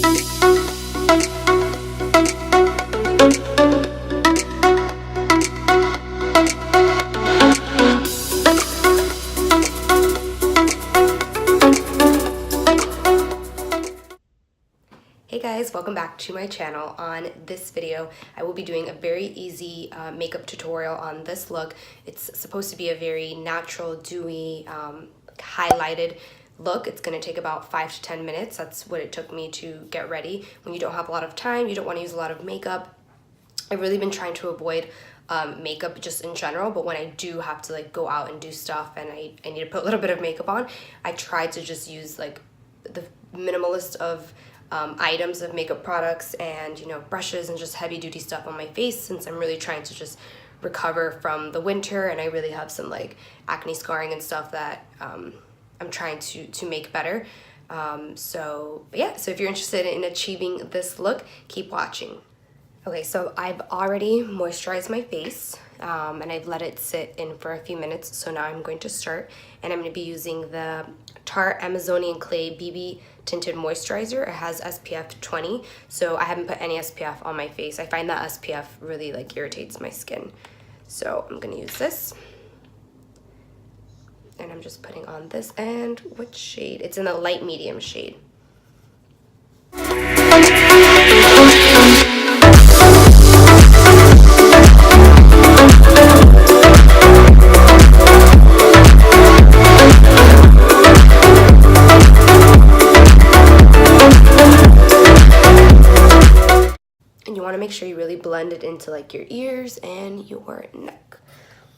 Hey guys, welcome back to my channel. On this video, I will be doing a very easy makeup tutorial on this look. It's supposed to be a very natural, dewy, highlighted look. It's going to take about 5 to 10 minutes. That's what it took me to get ready. When you don't have a lot of time, you don't want to use a lot of makeup. I've really been trying to avoid makeup just in general, but when I do have to like go out and do stuff and I need to put a little bit of makeup on, I try to just use like the minimalist of items of makeup products and, you know, brushes and just heavy duty stuff on my face, since I'm really trying to just recover from the winter and I really have some like acne scarring and stuff that I'm trying to make better. So if you're interested in achieving this look, keep watching. Okay, so I've already moisturized my face and I've let it sit in for a few minutes. So now I'm going to start, and I'm going to be using the Tarte Amazonian Clay BB Tinted Moisturizer. It has SPF 20, so I haven't put any SPF on my face. I find that SPF really like irritates my skin. So I'm going to use this. And I'm just putting on this, and what shade? It's in the light medium shade. Make sure you really blend it into like your ears and your neck.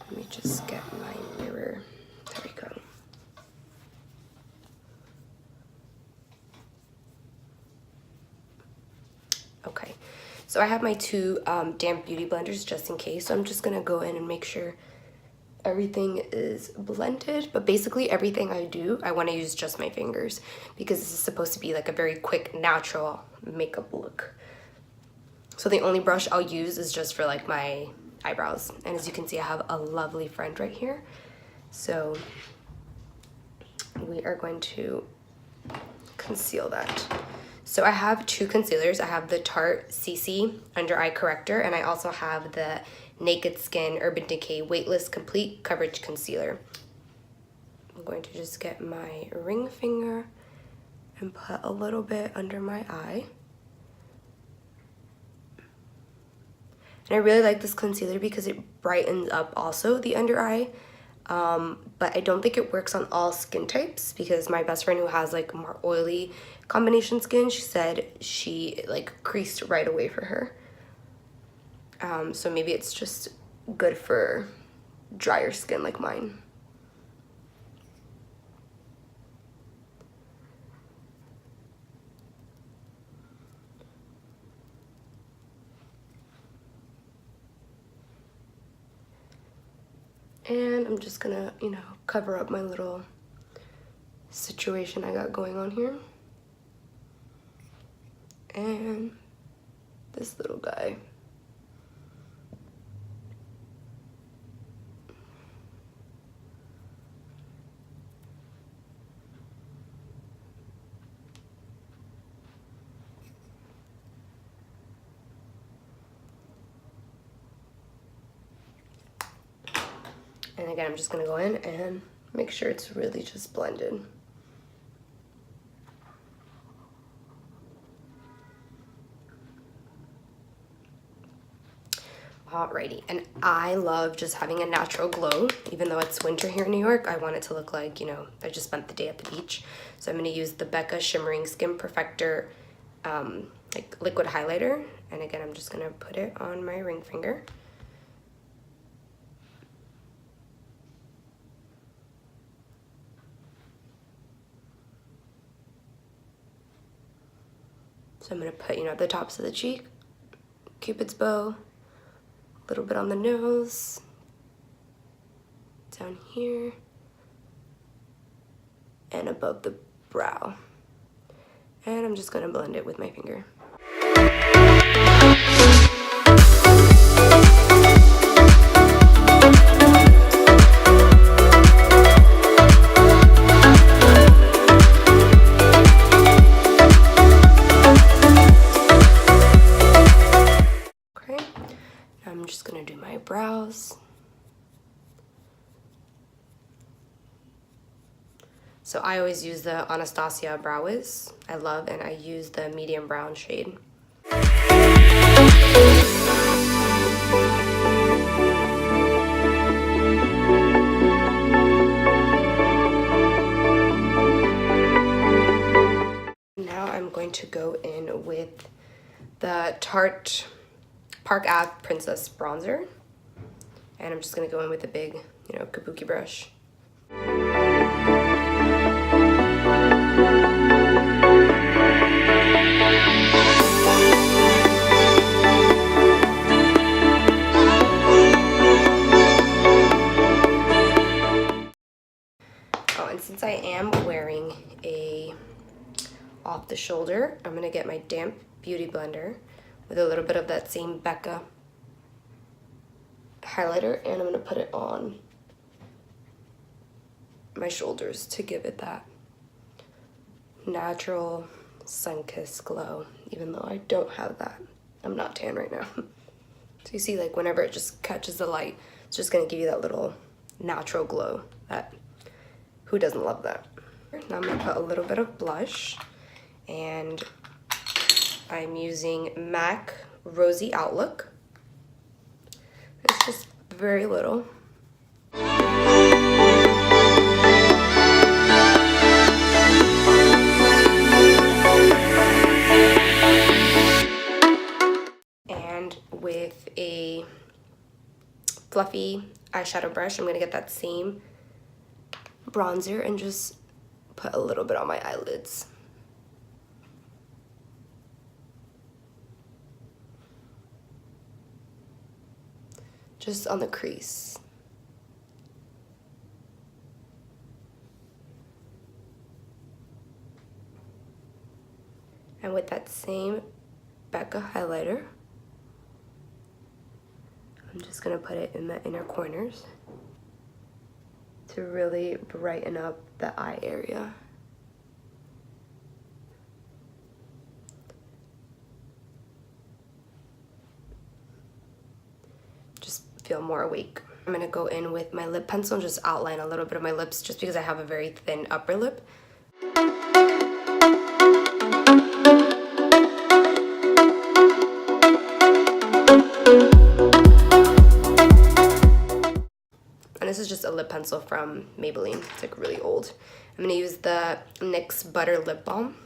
Let me just get my mirror. There we go. Okay, so I have my two damp beauty blenders just in case. So I'm just gonna go in and make sure everything is blended. But basically everything I do, I want to use just my fingers, because this is supposed to be like a very quick, natural makeup look. So the only brush I'll use is just for like my eyebrows. And as you can see, I have a lovely friend right here. So we are going to conceal that. So I have two concealers. I have the Tarte CC Under Eye Corrector, and I also have the Naked Skin Urban Decay Weightless Complete Coverage Concealer. I'm going to just get my ring finger and put a little bit under my eye. And I really like this concealer because it brightens up also the under eye. But I don't think it works on all skin types, because my best friend who has like more oily combination skin, she said she like creased right away for her. So maybe it's just good for drier skin like mine. And I'm just gonna, you know, cover up my little situation I got going on here. And this little guy. And again, I'm just gonna go in and make sure it's really just blended. Alrighty, and I love just having a natural glow. Even though it's winter here in New York, I want it to look like, you know, I just spent the day at the beach. So I'm gonna use the Becca Shimmering Skin Perfector like liquid highlighter. And again, I'm just gonna put it on my ring finger. So I'm gonna put, you know, the tops of the cheek, Cupid's bow, a little bit on the nose, down here, and above the brow. And I'm just gonna blend it with my finger. brows. So I always use the Anastasia Brow Wiz. I love, and I use the medium brown shade. Now I'm going to go in with the Tarte Park Ave Princess Bronzer. And I'm just gonna go in with a big, kabuki brush. Oh, and since I am wearing a off the shoulder, I'm gonna get my damp beauty blender with a little bit of that same Becca highlighter, and I'm gonna put it on my shoulders to give it that natural sun-kissed glow, even though I don't have that. I'm not tan right now. So you see, like, whenever it just catches the light, it's just gonna give you that little natural glow. That, who doesn't love that? Now I'm gonna put a little bit of blush, and I'm using MAC Rosy Outlook. It's just very little. And with a fluffy eyeshadow brush, I'm gonna get that same bronzer and just put a little bit on my eyelids. Just on the crease. And with that same Becca highlighter, I'm just gonna put it in the inner corners to really brighten up the eye area. Feel more awake. I'm gonna go in with my lip pencil and just outline a little bit of my lips, just because I have a very thin upper lip. And this is just a lip pencil from Maybelline. It's like really old. I'm gonna use the NYX Butter Lip Balm.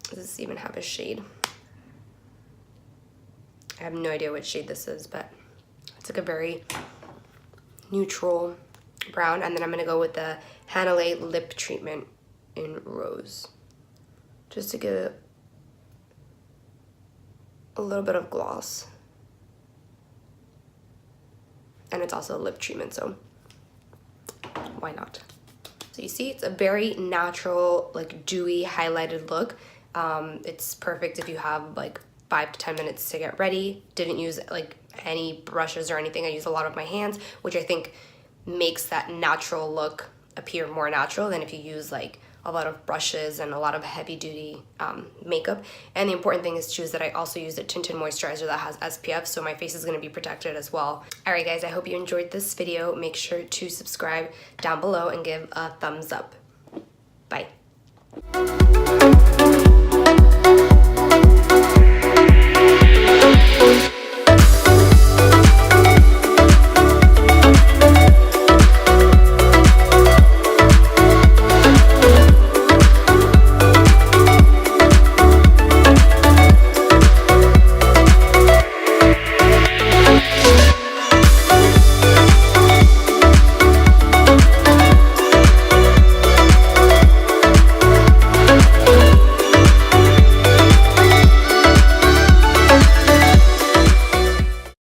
Does this even have a shade? I have no idea what shade this is, but it's like a very neutral brown. And then I'm gonna go with the Hanalei Lip Treatment in Rose, just to give it a little bit of gloss. And it's also a lip treatment, so why not? So you see, it's a very natural, like dewy, highlighted look. It's perfect if you have like 5 to 10 minutes to get ready. Didn't use like any brushes or anything. I used a lot of my hands, which I think makes that natural look appear more natural than if you use like a lot of brushes and a lot of heavy duty makeup. And the important thing is too is that I also used a tinted moisturizer that has SPF, so my face is gonna be protected as well. All right guys, I hope you enjoyed this video. Make sure to subscribe down below and give a thumbs up. Bye.